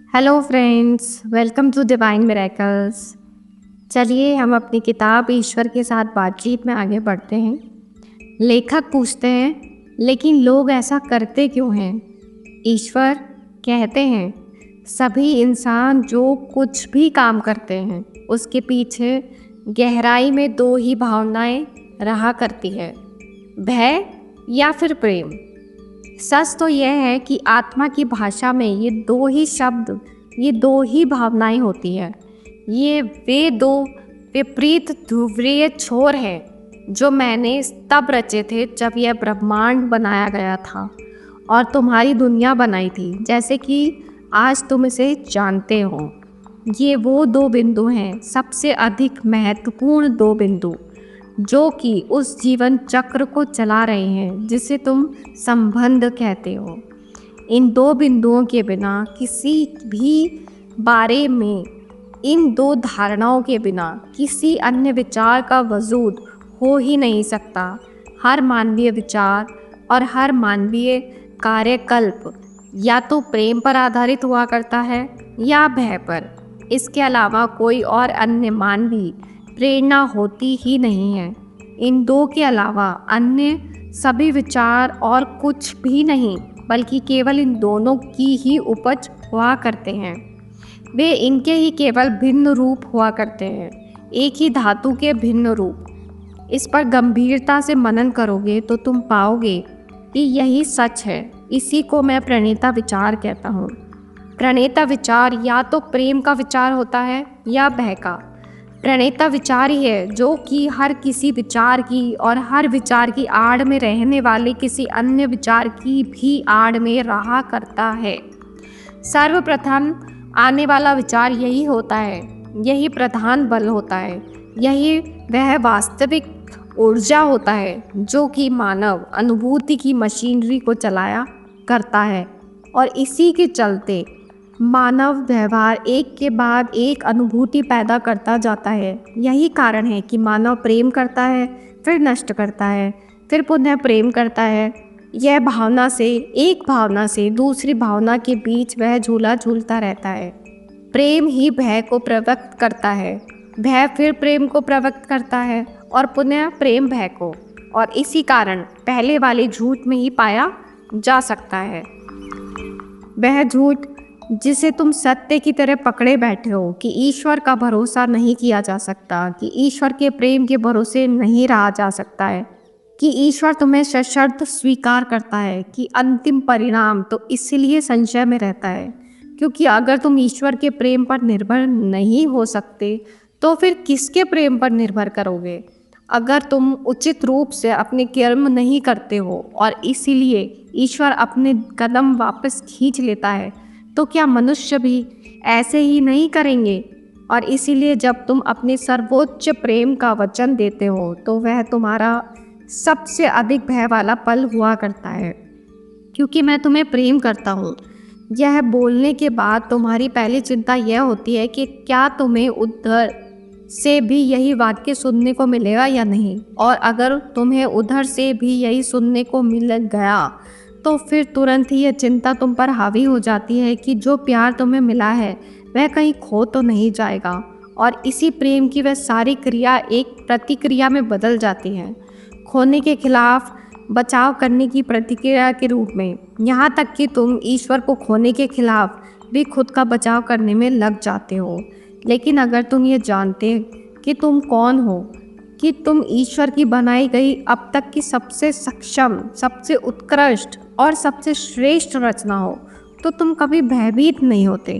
Hello friends, welcome to divine miracles. चलिए हम अपनी किताब ईश्वर के साथ बातचीत में आगे बढ़ते हैं। लेखक पूछते हैं, लेकिन लोग ऐसा करते क्यों हैं? ईश्वर कहते हैं, सभी इंसान जो कुछ भी काम करते हैं उसके पीछे गहराई में दो ही भावनाएं रहा करती है, भय या फिर प्रेम। सच तो यह है कि आत्मा की भाषा में ये दो ही शब्द, ये दो ही भावनाएं होती हैं। ये वे दो विपरीत ध्रुवीय छोर हैं जो मैंने तब रचे थे जब यह ब्रह्मांड बनाया गया था और तुम्हारी दुनिया बनाई थी, जैसे कि आज तुम इसे जानते हो। ये वो दो बिंदु हैं, सबसे अधिक महत्वपूर्ण दो बिंदु, जो कि उस जीवन चक्र को चला रहे हैं जिसे तुम संबंध कहते हो। इन दो बिंदुओं के बिना किसी भी बारे में, इन दो धारणाओं के बिना किसी अन्य विचार का वजूद हो ही नहीं सकता। हर मानवीय विचार और हर मानवीय कार्यकल्प या तो प्रेम पर आधारित हुआ करता है या भय पर। इसके अलावा कोई और अन्य मानवीय प्रेरणा होती ही नहीं है। इन दो के अलावा अन्य सभी विचार और कुछ भी नहीं, बल्कि केवल इन दोनों की ही उपज हुआ करते हैं। वे इनके ही केवल भिन्न रूप हुआ करते हैं, एक ही धातु के भिन्न रूप। इस पर गंभीरता से मनन करोगे तो तुम पाओगे कि यही सच है। इसी को मैं प्रणेता विचार कहता हूँ। प्रणेता विचार या तो प्रेम का विचार होता है या भय का। प्रणेता विचार ही है जो कि हर किसी विचार की और हर विचार की आड़ में रहने वाले किसी अन्य विचार की भी आड़ में रहा करता है। सर्वप्रथम आने वाला विचार यही होता है, यही प्रधान बल होता है, यही वह वास्तविक ऊर्जा होता है जो कि मानव अनुभूति की मशीनरी को चलाया करता है। और इसी के चलते मानव व्यवहार एक के बाद एक अनुभूति पैदा करता जाता है। यही कारण है कि मानव प्रेम करता है, फिर नष्ट करता है, फिर पुनः प्रेम करता है। यह भावना से, एक भावना से दूसरी भावना के बीच वह झूला झूलता रहता है। प्रेम ही भय को प्रवक्त करता है, भय फिर प्रेम को प्रवक्त करता है और पुनः प्रेम भय को। और इसी कारण पहले वाले झूठ में ही पाया जा सकता है। वह झूठ जिसे तुम सत्य की तरह पकड़े बैठे हो कि ईश्वर का भरोसा नहीं किया जा सकता, कि ईश्वर के प्रेम के भरोसे नहीं रहा जा सकता है, कि ईश्वर तुम्हें सशर्त स्वीकार करता है, कि अंतिम परिणाम तो इसलिए संशय में रहता है क्योंकि अगर तुम ईश्वर के प्रेम पर निर्भर नहीं हो सकते तो फिर किसके प्रेम पर निर्भर करोगे? अगर तुम उचित रूप से अपने कर्म नहीं करते हो और इसीलिए ईश्वर अपने कदम वापस खींच लेता है, तो क्या मनुष्य भी ऐसे ही नहीं करेंगे? और इसीलिए जब तुम अपने सर्वोच्च प्रेम का वचन देते हो तो वह तुम्हारा सबसे अधिक भय वाला पल हुआ करता है। क्योंकि मैं तुम्हें प्रेम करता हूँ, यह बोलने के बाद तुम्हारी पहली चिंता यह होती है कि क्या तुम्हें उधर से भी यही वाक्य सुनने को मिलेगा या नहीं। और अगर तुम्हें उधर से भी यही सुनने को मिल गया तो फिर तुरंत ही यह चिंता तुम पर हावी हो जाती है कि जो प्यार तुम्हें मिला है वह कहीं खो तो नहीं जाएगा। और इसी प्रेम की वह सारी क्रिया एक प्रतिक्रिया में बदल जाती है, खोने के खिलाफ बचाव करने की प्रतिक्रिया के रूप में। यहाँ तक कि तुम ईश्वर को खोने के खिलाफ भी खुद का बचाव करने में लग जाते हो। लेकिन अगर तुम ये जानते कि तुम कौन हो, कि तुम ईश्वर की बनाई गई अब तक की सबसे सक्षम, सबसे उत्कृष्ट और सबसे श्रेष्ठ रचना हो, तो तुम कभी भयभीत नहीं होते।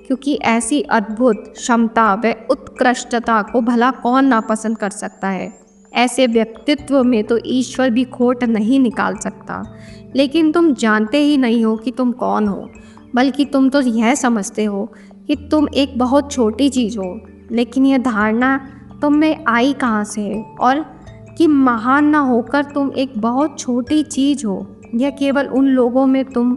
क्योंकि ऐसी अद्भुत क्षमता व उत्कृष्टता को भला कौन नापसंद कर सकता है? ऐसे व्यक्तित्व में तो ईश्वर भी खोट नहीं निकाल सकता। लेकिन तुम जानते ही नहीं हो कि तुम कौन हो, बल्कि तुम तो यह समझते हो कि तुम एक बहुत छोटी चीज़ हो। लेकिन यह धारणा तुम में आई कहाँ से है? और कि महान ना होकर तुम एक बहुत छोटी चीज़ हो, यह केवल उन लोगों में तुम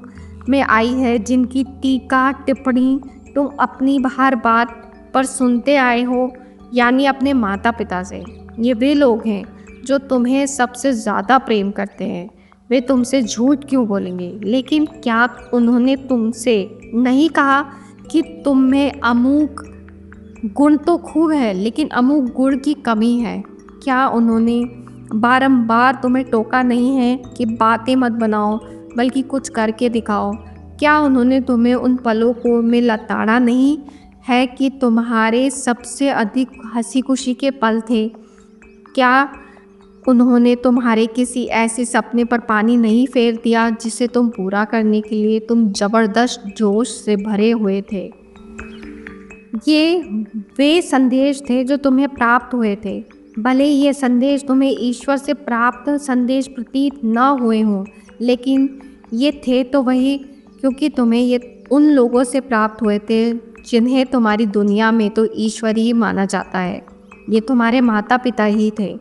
में आई है जिनकी टीका टिप्पणी तुम अपनी हर बात पर सुनते आए हो, यानी अपने माता पिता से। ये वे लोग हैं जो तुम्हें सबसे ज़्यादा प्रेम करते हैं। वे तुमसे झूठ क्यों बोलेंगे? लेकिन क्या उन्होंने तुमसे नहीं कहा कि तुम में अमुक गुण तो खूब है लेकिन अमुक गुण की कमी है? क्या उन्होंने बारंबार तुम्हें टोका नहीं है कि बातें मत बनाओ बल्कि कुछ करके दिखाओ? क्या उन्होंने तुम्हें उन पलों को में लताड़ा नहीं है कि तुम्हारे सबसे अधिक हंसी खुशी के पल थे? क्या उन्होंने तुम्हारे किसी ऐसे सपने पर पानी नहीं फेर दिया जिसे तुम पूरा करने के लिए तुम ज़बरदस्त जोश से भरे हुए थे? ये वे संदेश थे जो तुम्हें प्राप्त हुए थे। भले ही ये संदेश तुम्हें ईश्वर से प्राप्त संदेश प्रतीत न हुए हों, लेकिन ये थे तो वही, क्योंकि तुम्हें ये उन लोगों से प्राप्त हुए थे जिन्हें तुम्हारी दुनिया में तो ईश्वर ही माना जाता है। ये तुम्हारे माता पिता ही थे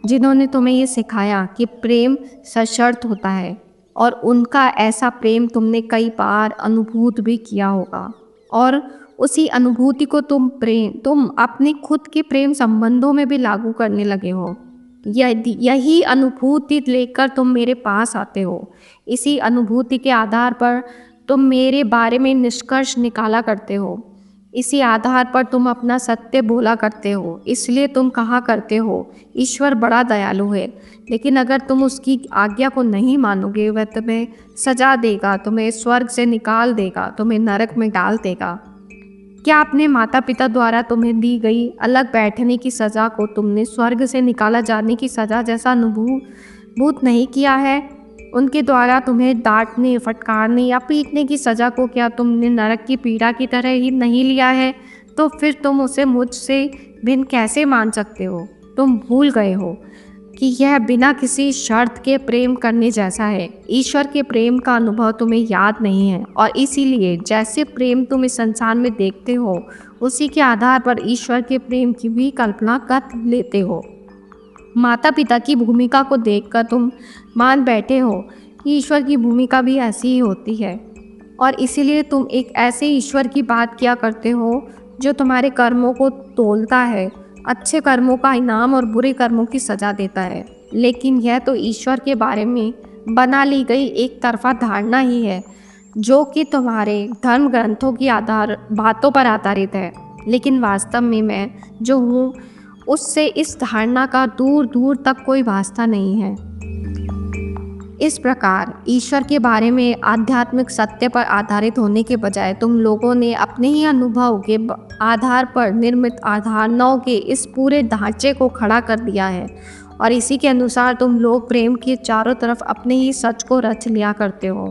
जिन्होंने तुम्हें ये सिखाया कि प्रेम सशर्त होता है, और उनका ऐसा प्रेम तुमने कई बार अनुभूत भी किया होगा। और उसी अनुभूति को तुम अपने खुद के प्रेम संबंधों में भी लागू करने लगे हो। यही अनुभूति लेकर तुम मेरे पास आते हो। इसी अनुभूति के आधार पर तुम मेरे बारे में निष्कर्ष निकाला करते हो। इसी आधार पर तुम अपना सत्य बोला करते हो। इसलिए तुम कहा करते हो ईश्वर बड़ा दयालु है, लेकिन अगर तुम उसकी आज्ञा को नहीं मानोगे वह तुम्हें सजा देगा, तुम्हें स्वर्ग से निकाल देगा, तुम्हें नरक में डाल देगा। क्या अपने माता पिता द्वारा तुम्हें दी गई अलग बैठने की सज़ा को तुमने स्वर्ग से निकाला जाने की सज़ा जैसा अनुभूत नहीं किया है? उनके द्वारा तुम्हें डांटने, फटकारने या पीटने की सज़ा को क्या तुमने नरक की पीड़ा की तरह ही नहीं लिया है? तो फिर तुम उसे मुझसे भिन्न कैसे मान सकते हो? तुम भूल गए हो कि यह बिना किसी शर्त के प्रेम करने जैसा है। ईश्वर के प्रेम का अनुभव तुम्हें याद नहीं है, और इसीलिए जैसे प्रेम तुम इस संसार में देखते हो उसी के आधार पर ईश्वर के प्रेम की भी कल्पना कर लेते हो। माता पिता की भूमिका को देखकर तुम मान बैठे हो कि ईश्वर की भूमिका भी ऐसी ही होती है, और इसीलिए तुम एक ऐसे ईश्वर की बात किया करते हो जो तुम्हारे कर्मों को तौलता है, अच्छे कर्मों का इनाम और बुरे कर्मों की सज़ा देता है। लेकिन यह तो ईश्वर के बारे में बना ली गई एक तरफा धारणा ही है, जो कि तुम्हारे धर्म ग्रंथों की बातों पर आधारित है। लेकिन वास्तव में मैं जो हूँ उससे इस धारणा का दूर दूर तक कोई वास्ता नहीं है। इस प्रकार ईश्वर के बारे में आध्यात्मिक सत्य पर आधारित होने के बजाय तुम लोगों ने अपने ही अनुभव के आधार पर निर्मित धारणाओं के इस पूरे ढांचे को खड़ा कर दिया है, और इसी के अनुसार तुम लोग प्रेम के चारों तरफ अपने ही सच को रच लिया करते हो।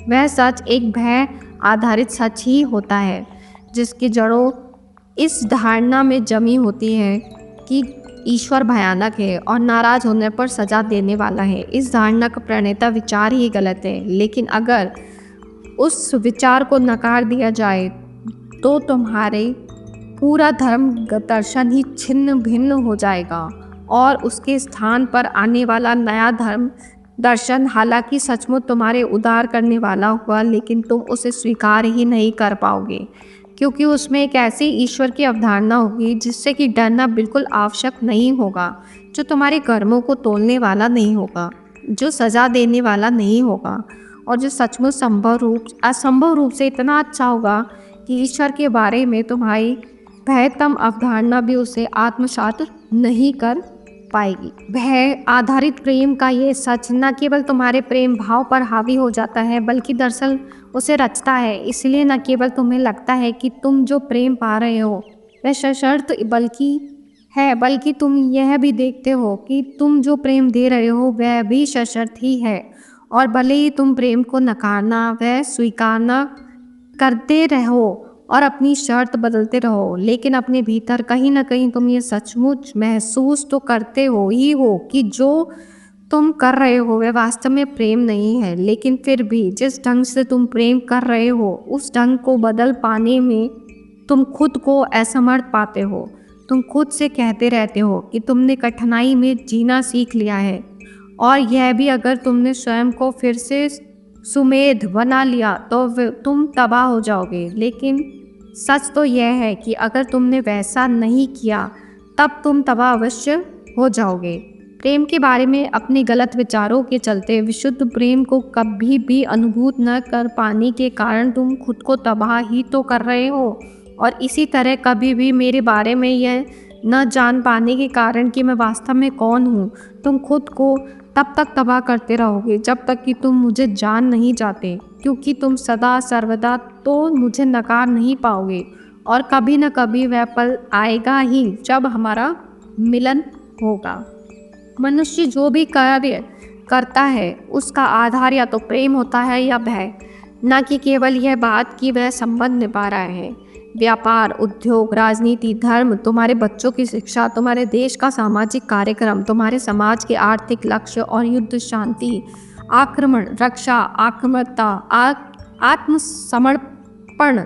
वह सच एक भय आधारित सच ही होता है, जिसकी जड़ों इस धारणा में जमी होती है कि ईश्वर भयानक है और नाराज होने पर सजा देने वाला है। इस धारणा का प्रणेता विचार ही गलत है, लेकिन अगर उस विचार को नकार दिया जाए तो तुम्हारे पूरा धर्म दर्शन ही छिन्न भिन्न हो जाएगा, और उसके स्थान पर आने वाला नया धर्म दर्शन हालांकि सचमुच तुम्हारे उद्धार करने वाला हुआ, लेकिन तुम उसे स्वीकार ही नहीं कर पाओगे, क्योंकि उसमें एक ऐसी ईश्वर की अवधारणा होगी जिससे कि डरना बिल्कुल आवश्यक नहीं होगा, जो तुम्हारे कर्मों को तोलने वाला नहीं होगा, जो सज़ा देने वाला नहीं होगा, और जो सचमुच असंभव रूप से इतना अच्छा होगा कि ईश्वर के बारे में तुम्हारी भयतम अवधारणा भी उसे आत्मसात नहीं कर पाएगी। भय आधारित प्रेम का ये सच न केवल तुम्हारे प्रेम भाव पर हावी हो जाता है, बल्कि दरअसल उसे रचता है। इसलिए न केवल तुम्हें लगता है कि तुम जो प्रेम पा रहे हो वह सशर्त बल्कि तुम यह भी देखते हो कि तुम जो प्रेम दे रहे हो वह भी सशर्त ही है। और भले ही तुम प्रेम को नकारना व स्वीकारना करते रहो और अपनी शर्त बदलते रहो, लेकिन अपने भीतर कहीं ना कहीं तुम ये सचमुच महसूस तो करते हो ही हो कि जो तुम कर रहे हो वह वास्तव में प्रेम नहीं है। लेकिन फिर भी जिस ढंग से तुम प्रेम कर रहे हो उस ढंग को बदल पाने में तुम खुद को असमर्थ पाते हो। तुम खुद से कहते रहते हो कि तुमने कठिनाई में जीना सीख लिया है, और यह भी अगर तुमने स्वयं को फिर से सुमेध बना लिया तो तुम तबाह हो जाओगे। लेकिन सच तो यह है कि अगर तुमने वैसा नहीं किया तब तुम तबाह अवश्य हो जाओगे। प्रेम के बारे में अपने गलत विचारों के चलते विशुद्ध प्रेम को कभी भी अनुभूत न कर पाने के कारण तुम खुद को तबाह ही तो कर रहे हो। और इसी तरह कभी भी मेरे बारे में यह न जान पाने के कारण कि मैं वास्तव में कौन हूँ, तुम खुद को तब तक तबाह करते रहोगे जब तक कि तुम मुझे जान नहीं जाते, क्योंकि तुम सदा सर्वदा तो मुझे नकार नहीं पाओगे। और कभी न कभी वह पल आएगा ही जब हमारा मिलन होगा। मनुष्य जो भी कार्य करता है उसका आधार या तो प्रेम होता है या भय, न कि केवल यह बात कि वह संबंध निभा रहा है। व्यापार, उद्योग, राजनीति, धर्म, तुम्हारे बच्चों की शिक्षा, तुम्हारे देश का सामाजिक कार्यक्रम, तुम्हारे समाज के आर्थिक लक्ष्य और युद्ध, शांति, आक्रमण, रक्षा, आक्रामकता, आत्मसमर्पण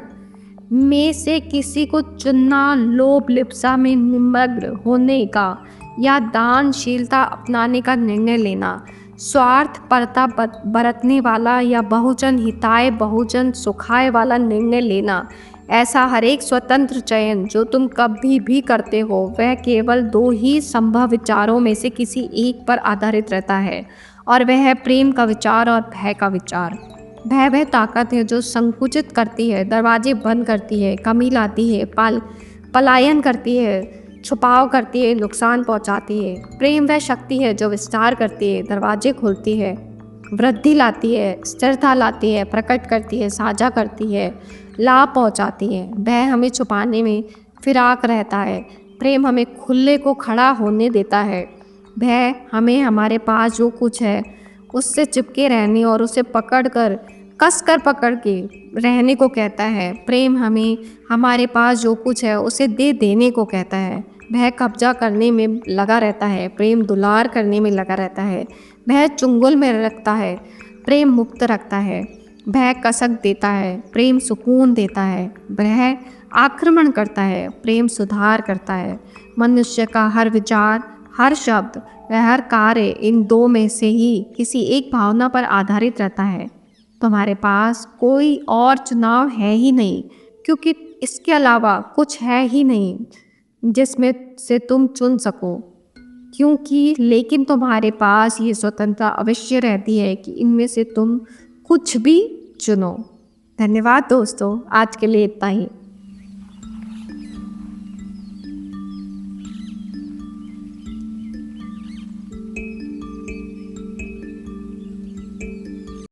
में से किसी को चुनना, लोभ लिप्सा में निमग्न होने का या दानशीलता अपनाने का निर्णय लेना, स्वार्थ परता बरतने वाला या बहुजन हिताय बहुजन सुखाय वाला निर्णय लेना, ऐसा हर एक स्वतंत्र चयन जो तुम कभी भी करते हो वह केवल दो ही संभव विचारों में से किसी एक पर आधारित रहता है, और वह है प्रेम का विचार और भय का विचार। भय वह ताकत है जो संकुचित करती है, दरवाजे बंद करती है, कमी लाती है, पलायन करती है, छुपाव करती है, नुकसान पहुंचाती है। प्रेम वह शक्ति है जो विस्तार करती है, दरवाजे खोलती है, वृद्धि लाती है, स्थिरता लाती है, प्रकट करती है, साझा करती है, लाभ पहुंचाती है। भय हमें छुपाने में फिराक रहता है, प्रेम हमें खुले को खड़ा होने देता है। भय हमें हमारे पास जो कुछ है उससे चिपके रहने और उसे कसकर पकड़ के रहने को कहता है। प्रेम हमें हमारे पास जो कुछ है उसे दे देने को कहता है। भय कब्जा करने में लगा रहता है, प्रेम दुलार करने में लगा रहता है। भय चुंगल में रखता है, प्रेम मुक्त रखता है। भय कसक देता है, प्रेम सुकून देता है। भय आक्रमण करता है, प्रेम सुधार करता है। मनुष्य का हर विचार, हर शब्द व हर कार्य इन दो में से ही किसी एक भावना पर आधारित रहता है। तुम्हारे पास कोई और चुनाव है ही नहीं, क्योंकि इसके अलावा कुछ है ही नहीं जिसमें से तुम चुन सको। लेकिन तुम्हारे पास ये स्वतंत्रता अवश्य रहती है कि इनमें से तुम कुछ भी चुनो। धन्यवाद दोस्तों, आज के लिए इतना ही।